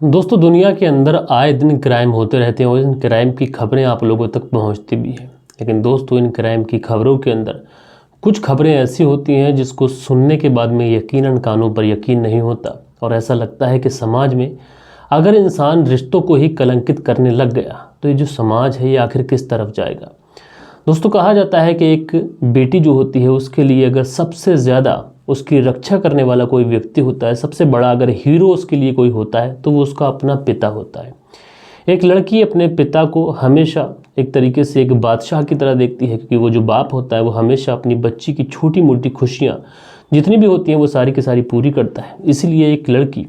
दोस्तों, दुनिया के अंदर आए दिन क्राइम होते रहते हैं और इन क्राइम की खबरें आप लोगों तक पहुंचती भी हैं। लेकिन दोस्तों, इन क्राइम की खबरों के अंदर कुछ खबरें ऐसी होती हैं जिसको सुनने के बाद में यकीनन कानों पर यकीन नहीं होता और ऐसा लगता है कि समाज में अगर इंसान रिश्तों को ही कलंकित करने लग गया तो ये जो समाज है ये आखिर किस तरफ जाएगा। दोस्तों, कहा जाता है कि एक बेटी जो होती है उसके लिए अगर सबसे ज़्यादा उसकी रक्षा करने वाला कोई व्यक्ति होता है, सबसे बड़ा अगर हीरो उसके लिए कोई होता है तो वो उसका अपना पिता होता है। एक लड़की अपने पिता को हमेशा एक तरीके से एक बादशाह की तरह देखती है, क्योंकि वो जो बाप होता है वो हमेशा अपनी बच्ची की छोटी मोटी खुशियाँ जितनी भी होती हैं वो सारी की सारी पूरी करता है। इसीलिए एक लड़की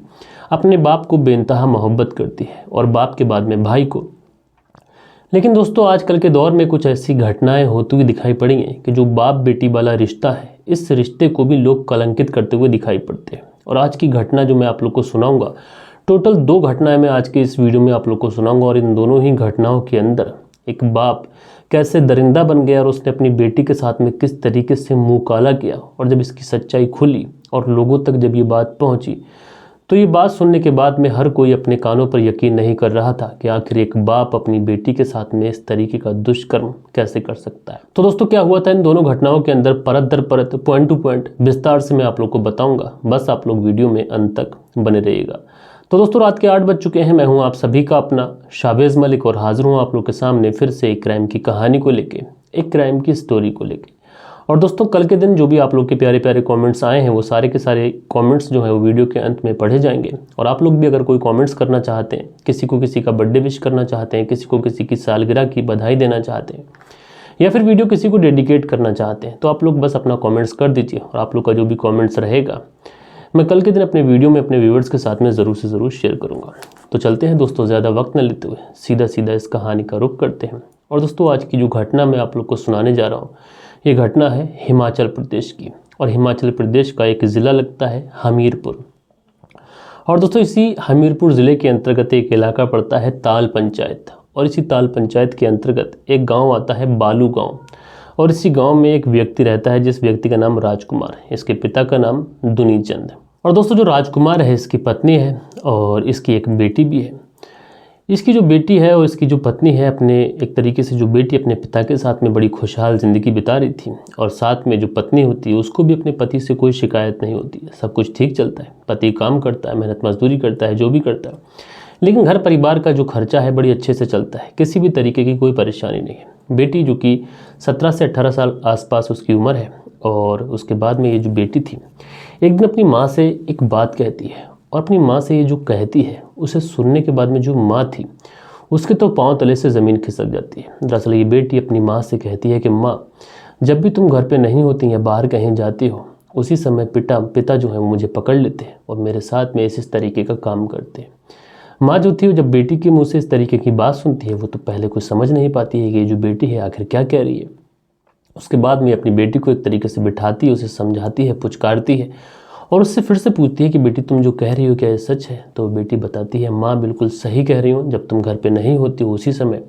अपने बाप को बेइंतहा मोहब्बत करती है और बाप के बाद में भाई को। लेकिन दोस्तों, आजकल के दौर में कुछ ऐसी घटनाएं होती हुई दिखाई पड़ी हैं कि जो बाप बेटी वाला रिश्ता है इस रिश्ते को भी लोग कलंकित करते हुए दिखाई पड़ते हैं। और आज की घटना जो मैं आप लोग को सुनाऊंगा, टोटल 2 घटनाएं मैं आज के इस वीडियो में आप लोग को सुनाऊंगा और इन दोनों ही घटनाओं के अंदर एक बाप कैसे दरिंदा बन गया और उसने अपनी बेटी के साथ में किस तरीके से मुँह काला किया। और जब इसकी सच्चाई खुली और लोगों तक जब ये बात पहुँची तो ये बात सुनने के बाद में हर कोई अपने कानों पर यकीन नहीं कर रहा था कि आखिर एक बाप अपनी बेटी के साथ में इस तरीके का दुष्कर्म कैसे कर सकता है। तो दोस्तों, क्या हुआ था इन दोनों घटनाओं के अंदर, परत दर परत, पॉइंट टू पॉइंट विस्तार से मैं आप लोग को बताऊंगा। बस आप लोग वीडियो में अंत तक बने रहिएगा। तो दोस्तों, रात के 8 बज चुके हैं। मैं हूँ आप सभी का अपना शाहबेज मलिक और हाजिर हूँ आप लोग के सामने फिर से एक क्राइम की कहानी को लेके, एक क्राइम की स्टोरी को लेके। और दोस्तों, कल के दिन जो भी आप लोग के प्यारे प्यारे कमेंट्स आए हैं वो सारे के सारे कमेंट्स जो है वो वीडियो के अंत में पढ़े जाएंगे। और आप लोग भी अगर कोई कमेंट्स करना चाहते हैं, किसी को किसी का बर्थडे विश करना चाहते हैं, किसी को किसी की सालगिरह की बधाई देना चाहते हैं या फिर वीडियो किसी को डेडिकेट करना चाहते हैं तो आप लोग बस अपना कमेंट्स कर दीजिए। और आप लोग का जो भी कमेंट्स रहेगा मैं कल के दिन अपने वीडियो में अपने व्यूवर्स के साथ में ज़रूर से ज़रूर शेयर करूँगा। तो चलते हैं दोस्तों, ज़्यादा वक्त न लेते हुए सीधा सीधा इस कहानी का रुख करते हैं। और दोस्तों, आज की जो घटना मैं आप लोग को सुनाने जा रहा हूँ ये घटना है हिमाचल प्रदेश की। और हिमाचल प्रदेश का एक ज़िला लगता है हमीरपुर। और दोस्तों, इसी हमीरपुर ज़िले के अंतर्गत एक इलाका पड़ता है ताल पंचायत। और इसी ताल पंचायत के अंतर्गत एक गांव आता है बालू गांव। और इसी गांव में एक व्यक्ति रहता है जिस व्यक्ति का नाम राजकुमार है। इसके पिता का नाम दुनीचंद। और दोस्तों, जो राजकुमार है इसकी पत्नी है और इसकी एक बेटी भी है। इसकी जो बेटी है और इसकी जो पत्नी है, अपने एक तरीके से जो बेटी अपने पिता के साथ में बड़ी खुशहाल ज़िंदगी बिता रही थी। और साथ में जो पत्नी होती है उसको भी अपने पति से कोई शिकायत नहीं होती है, सब कुछ ठीक चलता है। पति काम करता है, मेहनत मजदूरी करता है, जो भी करता है, लेकिन घर परिवार का जो खर्चा है बड़ी अच्छे से चलता है, किसी भी तरीके की कोई परेशानी नहीं है। बेटी जो कि 17 से 18 साल आसपास उसकी उम्र है। और उसके बाद में ये जो बेटी थी एक दिन अपनी माँ से एक बात कहती है। और अपनी माँ से ये जो कहती है उसे सुनने के बाद में जो माँ थी उसके तो पांव तले से ज़मीन खिसक जाती है। दरअसल ये बेटी अपनी माँ से कहती है कि माँ, जब भी तुम घर पे नहीं होती या बाहर कहीं जाती हो उसी समय पिता जो है वो मुझे पकड़ लेते हैं और मेरे साथ में इस तरीके का काम करते हैं। माँ जो थी जब बेटी के मुँह से इस तरीके की बात सुनती है वो तो पहले कुछ समझ नहीं पाती है कि ये जो बेटी है आखिर क्या कह रही है। उसके बाद में अपनी बेटी को एक तरीके से बिठाती है, उसे समझाती है, पुचकारती है और उससे फिर से पूछती है कि बेटी तुम जो कह रही हो क्या ये सच है। तो बेटी बताती है, माँ बिल्कुल सही कह रही हूँ, जब तुम घर पे नहीं होती हो उसी समय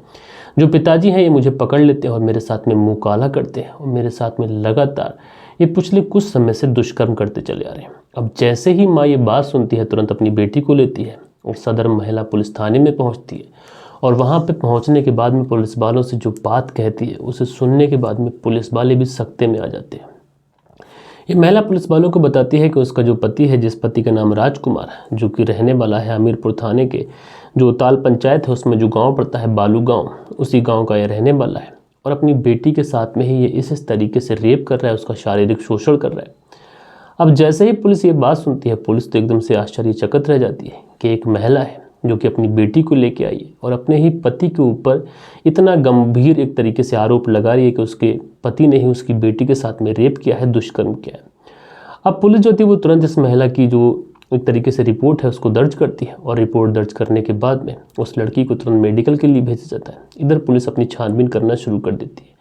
जो पिताजी हैं ये मुझे पकड़ लेते हैं और मेरे साथ में मुँह काला करते हैं और मेरे साथ में लगातार ये पिछले कुछ समय से दुष्कर्म करते चले आ रहे हैं। अब जैसे ही माँ ये बात सुनती है तुरंत अपनी बेटी को लेती है और सदर महिला पुलिस थाने में पहुँचती है। और वहाँ पे पहुँचने के बाद में पुलिस वालों से जो बात कहती है उसे सुनने के बाद में पुलिस वाले भी सख्ते में आ जाते हैं। ये महिला पुलिस वालों को बताती है कि उसका जो पति है, जिस पति का नाम राजकुमार है, जो कि रहने वाला है हमीरपुर थाने के जो ताल पंचायत है उसमें जो गांव पड़ता है बालू गांव, उसी गांव का ये रहने वाला है। और अपनी बेटी के साथ में ही ये इस तरीके से रेप कर रहा है, उसका शारीरिक शोषण कर रहा है। अब जैसे ही पुलिस ये बात सुनती है पुलिस तो एकदम से आश्चर्यचकित रह जाती है कि एक महिला है जो कि अपनी बेटी को लेके आई है और अपने ही पति के ऊपर इतना गंभीर एक तरीके से आरोप लगा रही है कि उसके पति ने ही उसकी बेटी के साथ में रेप किया है, दुष्कर्म किया है। अब पुलिस जो थी वो तुरंत इस महिला की जो एक तरीके से रिपोर्ट है उसको दर्ज करती है और रिपोर्ट दर्ज करने के बाद में उस लड़की को तुरंत मेडिकल के लिए भेजा जाता है। इधर पुलिस अपनी छानबीन करना शुरू कर देती है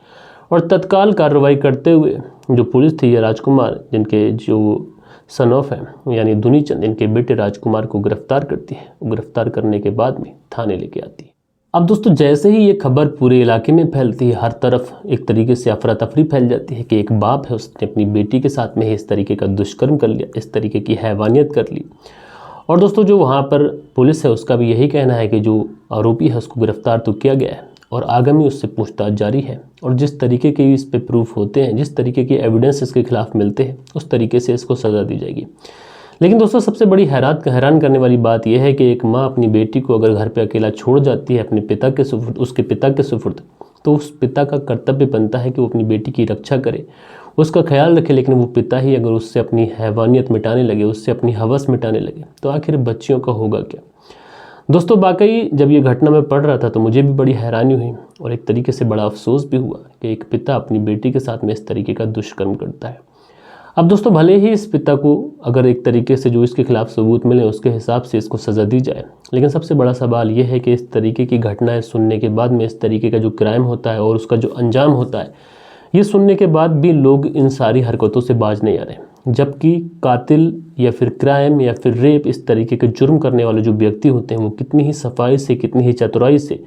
और तत्काल कार्रवाई करते हुए जो पुलिस थी, ये राजकुमार जिनके जो सन ऑफ है यानी दुनीचंद, इनके बेटे राजकुमार को गिरफ्तार करती है। गिरफ्तार करने के बाद में थाने लेके आती है। अब दोस्तों, जैसे ही ये खबर पूरे इलाके में फैलती है हर तरफ एक तरीके से अफरा तफरी फैल जाती है कि एक बाप है उसने अपनी बेटी के साथ में ही इस तरीके का दुष्कर्म कर लिया, इस तरीके की हैवानियत कर ली। और दोस्तों जो वहाँ पर पुलिस है उसका भी यही कहना है कि जो आरोपी है उसको गिरफ्तार तो किया गया है और आगामी उससे पूछताछ जारी है, और जिस तरीके के इस पे प्रूफ होते हैं, जिस तरीके के एविडेंस इसके खिलाफ मिलते हैं, उस तरीके से इसको सज़ा दी जाएगी। लेकिन दोस्तों सबसे बड़ी हैरान करने वाली बात यह है कि एक माँ अपनी बेटी को अगर घर पे अकेला छोड़ जाती है अपने पिता के सुपुर्द, उसके पिता के सुपुर्द, तो उस पिता का कर्तव्य बनता है कि वो अपनी बेटी की रक्षा करे, उसका ख्याल रखे। लेकिन वो पिता ही अगर उससे अपनी हैवानियत मिटाने लगे, उससे अपनी हवस मिटाने लगे, तो आखिर बच्चियों का होगा क्या। दोस्तों वाकई जब ये घटना मैं पढ़ रहा था तो मुझे भी बड़ी हैरानी हुई और एक तरीके से बड़ा अफसोस भी हुआ कि एक पिता अपनी बेटी के साथ में इस तरीके का दुष्कर्म करता है। अब दोस्तों भले ही इस पिता को अगर एक तरीके से जो इसके खिलाफ सबूत मिले उसके हिसाब से इसको सज़ा दी जाए, लेकिन सबसे बड़ा सवाल यह है कि इस तरीके की घटनाएं सुनने के बाद में, इस तरीके का जो क्राइम होता है और उसका जो अंजाम होता है, ये सुनने के बाद भी लोग इन सारी हरकतों से बाज नहीं आ रहे। जबकि कातिल या फिर क्राइम या फिर रेप, इस तरीके के जुर्म करने वाले जो व्यक्ति होते हैं वो कितनी ही सफाई से, कितनी ही चतुराई से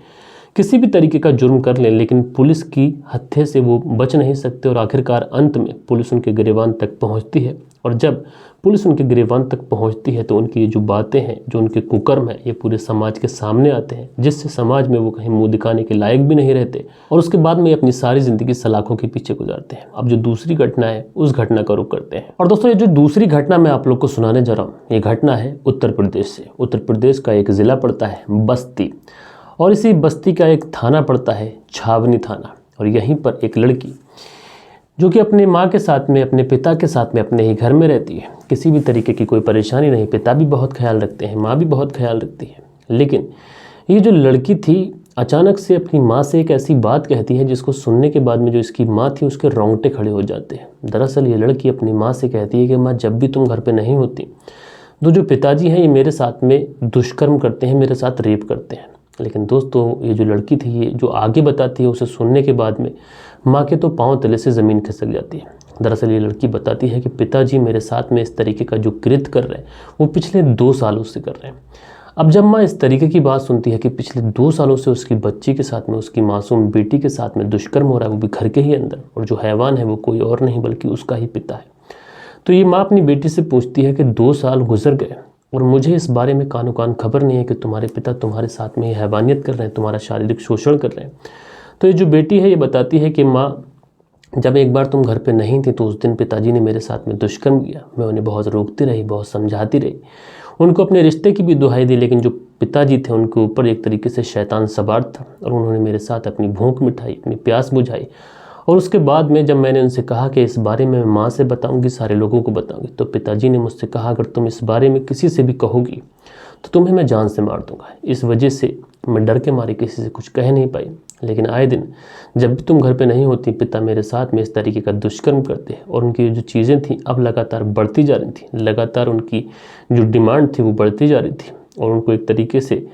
किसी भी तरीके का जुर्म कर लें, लेकिन पुलिस की हत्थे से वो बच नहीं सकते और आखिरकार अंत में पुलिस उनके गिरेबान तक पहुंचती है। और जब पुलिस उनके गिरेबान तक पहुंचती है तो उनकी ये जो बातें हैं, जो उनके कुकर्म हैं, ये पूरे समाज के सामने आते हैं, जिससे समाज में वो कहीं मुंह दिखाने के लायक भी नहीं रहते और उसके बाद में अपनी सारी ज़िंदगी सलाखों के पीछे गुजारते हैं। अब जो दूसरी घटना है उस घटना का रुख करते हैं। और दोस्तों ये जो दूसरी घटना मैं आप लोग को सुनाने जा रहा हूँ, ये घटना है उत्तर प्रदेश से। उत्तर प्रदेश का एक ज़िला पड़ता है बस्ती, और इसी बस्ती का एक थाना पड़ता है छावनी थाना। और यहीं पर एक लड़की जो कि अपने माँ के साथ में, अपने पिता के साथ में अपने ही घर में रहती है, किसी भी तरीके की कोई परेशानी नहीं, पिता भी बहुत ख्याल रखते हैं, माँ भी बहुत ख्याल रखती है। लेकिन ये जो लड़की थी अचानक से अपनी माँ से एक ऐसी बात कहती है जिसको सुनने के बाद में जो इसकी माँ थी उसके रोंगटे खड़े हो जाते हैं। दरअसल ये लड़की अपनी माँ से कहती है कि माँ जब भी तुम घर पर नहीं होती तो जो पिताजी हैं ये मेरे साथ में दुष्कर्म करते हैं, मेरे साथ रेप करते हैं। लेकिन दोस्तों ये जो लड़की थी, ये जो आगे बताती है, उसे सुनने के बाद में माँ के तो पांव तले से ज़मीन खिसक जाती है। दरअसल ये लड़की बताती है कि पिताजी मेरे साथ में इस तरीके का जो कृत्य कर रहे हैं वो पिछले 2 सालों से कर रहे हैं। अब जब माँ इस तरीके की बात सुनती है कि पिछले 2 सालों से उसकी बच्ची के साथ में, उसकी मासूम बेटी के साथ में दुष्कर्म हो रहा है, वो भी घर के ही अंदर, और जो हैवान है वो कोई और नहीं बल्कि उसका ही पिता है, तो ये माँ अपनी बेटी से पूछती है कि 2 साल गुजर गए और मुझे इस बारे में कानो कान खबर नहीं है कि तुम्हारे पिता तुम्हारे साथ में हैवानियत कर रहे हैं, तुम्हारा शारीरिक शोषण कर रहे हैं। तो ये जो बेटी है ये बताती है कि माँ जब एक बार तुम घर पे नहीं थी तो उस दिन पिताजी ने मेरे साथ में दुष्कर्म किया। मैं उन्हें बहुत रोकती रही, बहुत समझाती रही, उनको अपने रिश्ते की भी दुहाई दी, लेकिन जो पिताजी थे उनके ऊपर एक तरीके से शैतान सवार था और उन्होंने मेरे साथ अपनी भूख मिटाई, अपनी प्यास बुझाई। और उसके बाद में जब मैंने उनसे कहा कि इस बारे में मैं माँ से बताऊंगी, सारे लोगों को बताऊंगी, तो पिताजी ने मुझसे कहा अगर तुम इस बारे में किसी से भी कहोगी तो तुम्हें मैं जान से मार दूंगा। इस वजह से मैं डर के मारे किसी से कुछ कह नहीं पाई। लेकिन आए दिन जब भी तुम घर पे नहीं होती पिता मेरे साथ में इस तरीके का दुष्कर्म करते और उनकी जो चीज़ें थी अब लगातार बढ़ती जा रही थी, लगातार उनकी जो डिमांड थी वो बढ़ती जा रही थी और उनको एक तरीके से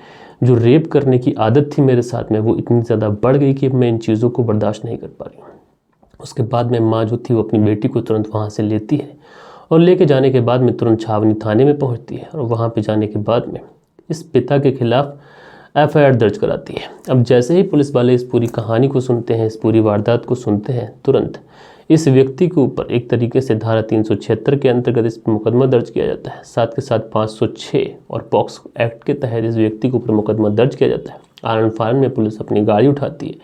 जो रेप करने की आदत थी मेरे साथ में वो इतनी ज़्यादा बढ़ गई कि मैं इन चीज़ों को बर्दाश्त नहीं कर पा रही हूँ। उसके बाद में माँ जो थी वो अपनी बेटी को तुरंत वहाँ से लेती है और लेके जाने के बाद में तुरंत छावनी थाने में पहुँचती है और वहाँ पे जाने के बाद में इस पिता के खिलाफ FIR दर्ज कराती है। अब जैसे ही पुलिस वाले इस पूरी कहानी को सुनते हैं, इस पूरी वारदात को सुनते हैं, तुरंत इस व्यक्ति के ऊपर एक तरीके से धारा 376 के अंतर्गत इस पर मुकदमा दर्ज किया जाता है। साथ के साथ 506 और पॉक्सो एक्ट के तहत इस व्यक्ति के ऊपर मुकदमा दर्ज किया जाता है। आनंद फार्म में पुलिस अपनी गाड़ी उठाती है,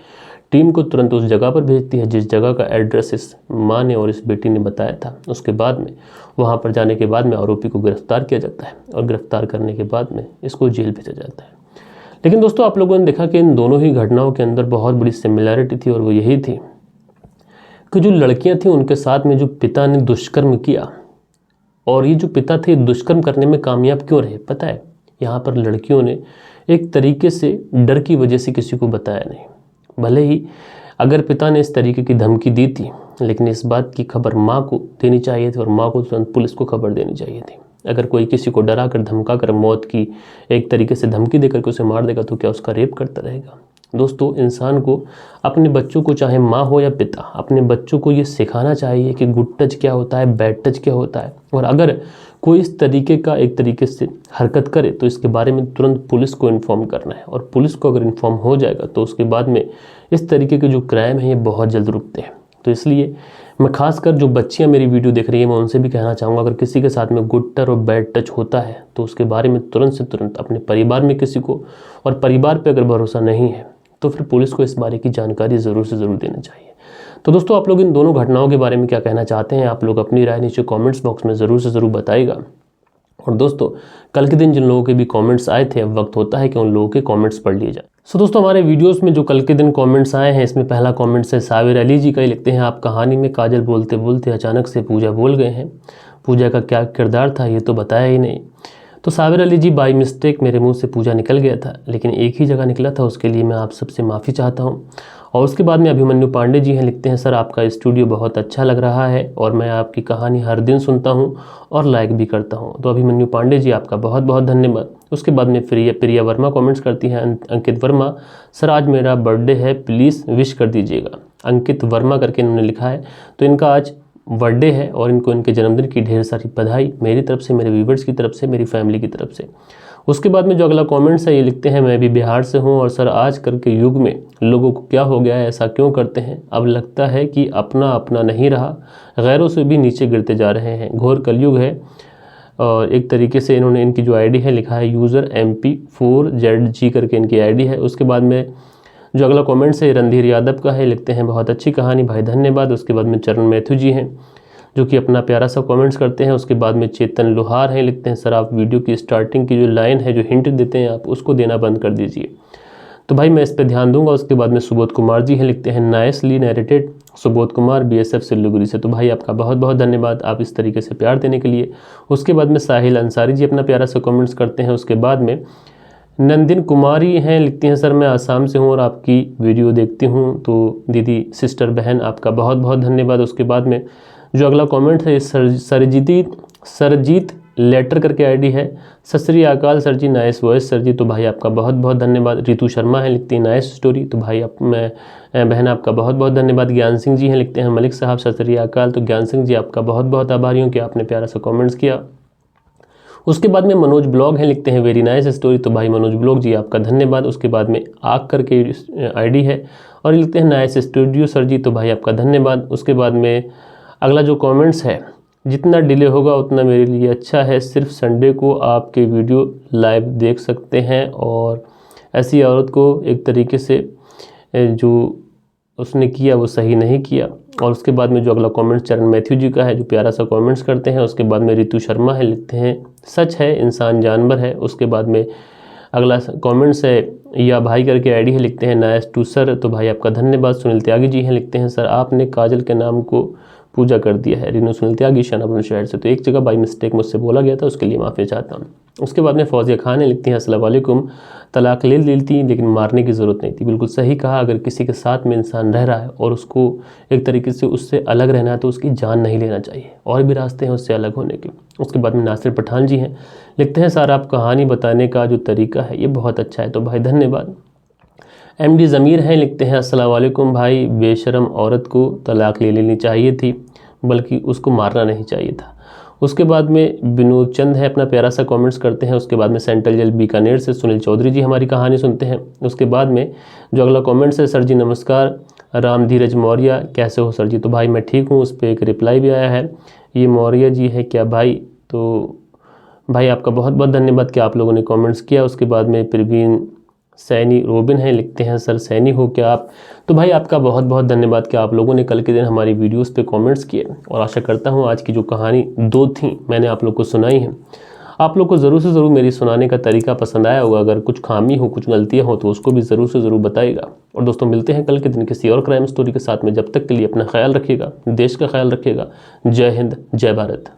टीम को तुरंत उस जगह पर भेजती है जिस जगह का एड्रेस इस माँ ने और इस बेटी ने बताया था। उसके बाद में वहाँ पर जाने के बाद में आरोपी को गिरफ्तार किया जाता है और गिरफ्तार करने के बाद में इसको जेल भेजा जाता है। लेकिन दोस्तों आप लोगों ने देखा कि इन दोनों ही घटनाओं के अंदर बहुत बड़ी सिमिलैरिटी थी और वो यही थी कि जो लड़कियां थी उनके साथ में जो पिता ने दुष्कर्म किया और ये जो पिता थे दुष्कर्म करने में कामयाब क्यों रहे पता है? यहाँ पर लड़कियों ने एक तरीके से डर की वजह से किसी को बताया नहीं। भले ही अगर पिता ने इस तरीके की धमकी दी थी लेकिन इस बात की खबर माँ को देनी चाहिए थी और माँ को तुरंत पुलिस को खबर देनी चाहिए थी। अगर कोई किसी को डरा कर धमका कर मौत की एक तरीके से धमकी देकर के उसे मार देगा तो क्या उसका रेप करता रहेगा? दोस्तों इंसान को अपने बच्चों को, चाहे माँ हो या पिता, अपने बच्चों को ये सिखाना चाहिए कि गुड टच क्या होता है, बैड टच क्या होता है, और अगर कोई इस तरीके का एक तरीके से हरकत करे तो इसके बारे में तुरंत पुलिस को इन्फॉर्म करना है। और पुलिस को अगर इन्फॉर्म हो जाएगा तो उसके बाद में इस तरीके के जो क्राइम है ये बहुत जल्द रुकते हैं। तो इसलिए मैं खासकर जो बच्चियां मेरी वीडियो देख रही हैं मैं उनसे भी कहना चाहूँगा, अगर किसी के साथ में गुड टच और बैड टच होता है तो उसके बारे में तुरंत से तुरंत अपने परिवार में किसी को, और परिवार पे अगर भरोसा नहीं है तो फिर पुलिस को इस बारे की जानकारी ज़रूर से ज़रूर देना चाहिए। तो दोस्तों, आप लोग इन दोनों घटनाओं के बारे में क्या कहना चाहते हैं? आप लोग अपनी राय नीचे कमेंट्स बॉक्स में ज़रूर से ज़रूर बताइएगा। और दोस्तों, कल के दिन जिन लोगों के भी कमेंट्स आए थे, अब वक्त होता है कि उन लोगों के कमेंट्स पढ़ लिए जाए। सो दोस्तों, हमारे वीडियोस में जो कल के दिन कमेंट्स आए हैं, इसमें पहला कमेंट्स है साबिर अली जी का। लिखते हैं, आप कहानी में काजल बोलते बोलते अचानक से पूजा बोल गए हैं। पूजा का क्या किरदार था ये तो बताया ही नहीं। तो साबिर अली जी, बाई मिस्टेक मेरे मुंह से पूजा निकल गया था, लेकिन एक ही जगह निकला था, उसके लिए मैं आप सबसे माफ़ी चाहता हूँ। और उसके बाद में अभिमन्यु पांडे जी हैं। लिखते हैं, सर आपका स्टूडियो बहुत अच्छा लग रहा है और मैं आपकी कहानी हर दिन सुनता हूँ और लाइक भी करता हूँ। तो अभिमन्यु पांडे जी, आपका बहुत बहुत धन्यवाद। उसके बाद में प्रिया वर्मा कमेंट्स करती हैं। अंकित वर्मा, सर आज मेरा बर्थडे है, प्लीज़ विश कर दीजिएगा। अंकित वर्मा करके इन्होंने लिखा है। तो इनका आज बर्थडे है और इनको इनके जन्मदिन की ढेर सारी बधाई मेरी तरफ से, मेरे व्यूवर्स की तरफ से, मेरी फैमिली की तरफ से। उसके बाद में जो अगला कमेंट्स है, ये लिखते हैं, मैं भी बिहार से हूँ और सर आज कल के युग में लोगों को क्या हो गया है, ऐसा क्यों करते हैं? अब लगता है कि अपना अपना नहीं रहा, गैरों से भी नीचे गिरते जा रहे हैं, घोर कलयुग है। और एक तरीके से इन्होंने इनकी जो आईडी है लिखा है यूज़र MP4ZG करके इनकी आईडी है। उसके बाद में जो अगला कमेंट्स है रणधीर यादव का है। लिखते हैं, बहुत अच्छी कहानी भाई, धन्यवाद। उसके बाद में चरण मैथ्यू जी हैं जो कि अपना प्यारा सा कमेंट्स करते हैं। उसके बाद में चेतन लोहार हैं। लिखते हैं, सर आप वीडियो की स्टार्टिंग की जो लाइन है, जो हिंट देते हैं आप, उसको देना बंद कर दीजिए। तो भाई मैं इस पर ध्यान दूंगा। उसके बाद में सुबोध कुमार जी हैं। लिखते हैं, nicely narrated, Subodh Kumar BSF Siliguri से। तो भाई आपका बहुत बहुत धन्यवाद आप इस तरीके से प्यार देने के लिए। उसके बाद में साहिल अंसारी जी अपना प्यारा सा कमेंट्स करते हैं। उसके बाद में नंदिन कुमारी हैं। लिखती हैं, सर मैं आसाम से हूँ और आपकी वीडियो देखती हूँ। तो दीदी, सिस्टर, बहन, आपका बहुत बहुत धन्यवाद। उसके बाद में जो अगला कमेंट है सरजीत लेटर करके आईडी है। सत श्री अकाल सर जी, नाइस वॉइस सर जी। तो भाई आपका बहुत बहुत धन्यवाद। रितु शर्मा है, लिखती है नाइस स्टोरी। तो भाई बहन आपका बहुत बहुत धन्यवाद। ज्ञान सिंह जी हैं। लिखते हैं, मलिक साहब सत श्री अकाल। तो ज्ञान सिंह जी, आपका बहुत बहुत आभारी हूँ कि आपने प्यारा सा कमेंट्स किया। उसके बाद में मनोज ब्लॉग हैं। लिखते हैं, वेरी नाइस स्टोरी। तो भाई मनोज ब्लॉग जी, आपका धन्यवाद। उसके बाद में आग करके आईडी है और लिखते हैं, नाइस स्टूडियो सर जी। तो भाई आपका धन्यवाद। उसके बाद में अगला जो कमेंट्स है, जितना डिले होगा उतना मेरे लिए अच्छा है, सिर्फ संडे को आपके वीडियो लाइव देख सकते हैं और ऐसी औरत को एक तरीके से जो उसने किया वो सही नहीं किया। और उसके बाद में जो अगला कमेंट चरण मैथ्यू जी का है, जो प्यारा सा कमेंट्स करते हैं। उसके बाद में रितु शर्मा है। लिखते हैं, सच है इंसान जानवर है। उसके बाद में अगला कमेंट्स है या भाई करके आईडी है। लिखते हैं, नाइस टू सर। तो भाई आपका धन्यवाद। सुनील त्यागी जी हैं। लिखते हैं, सर आपने काजल के नाम को पूजा कर दिया है। रीनू सुनील त्यागी शानापुर शहर से। तो एक जगह बाई मिस्टेक मुझसे बोला गया था, उसके लिए माफ़ी चाहता हूँ। उसके बाद में फौजिया खान है। लिखती हैं, अस्सलाम वालेकुम, तलाक ले ली थी लेकिन मारने की ज़रूरत नहीं थी। बिल्कुल सही कहा, अगर किसी के साथ में इंसान रह रहा है और उसको एक तरीके से उससे अलग रहना है तो उसकी जान नहीं लेना चाहिए, और भी रास्ते हैं उससे अलग होने के। उसके बाद में नासिर पठान जी हैं। लिखते हैं, सर आप कहानी बताने का जो तरीका है ये बहुत अच्छा है। तो भाई धन्यवाद। MD ज़मीर हैं। लिखते हैं, अस्सलाम वालेकुम भाई, बेशरम औरत को तलाक ले लेनी चाहिए थी, बल्कि उसको मारना नहीं चाहिए था। उसके बाद में विनोद चंद है, अपना प्यारा सा कमेंट्स करते हैं। उसके बाद में सेंट्रल जेल बीकानेर से सुनील चौधरी जी हमारी कहानी सुनते हैं। उसके बाद में जो अगला कमेंट्स है, सर जी नमस्कार, राम धीरज मौर्य, कैसे हो सर जी? तो भाई मैं ठीक हूँ। उस पर एक रिप्लाई भी आया है, ये मौर्य जी है क्या भाई? तो भाई आपका बहुत बहुत धन्यवाद कि आप लोगों ने कमेंट्स किया। उसके बाद में प्रवीण सैनी रोबिन है। लिखते हैं, सर सैनी हो क्या आप? तो भाई आपका बहुत बहुत धन्यवाद कि आप लोगों ने कल के दिन हमारी वीडियोस पे कमेंट्स किए, और आशा करता हूँ आज की जो कहानी दो थी मैंने आप लोग को सुनाई है, आप लोग को ज़रूर से ज़रूर मेरी सुनाने का तरीका पसंद आया होगा। अगर कुछ खामी हो, कुछ गलतियाँ हो तो उसको भी ज़रूर से ज़रूर बताइएगा। और दोस्तों, मिलते हैं कल के दिन किसी और क्राइम स्टोरी के साथ में। जब तक के लिए अपना ख्याल रखिएगा, देश का ख्याल रखिएगा। जय हिंद, जय भारत।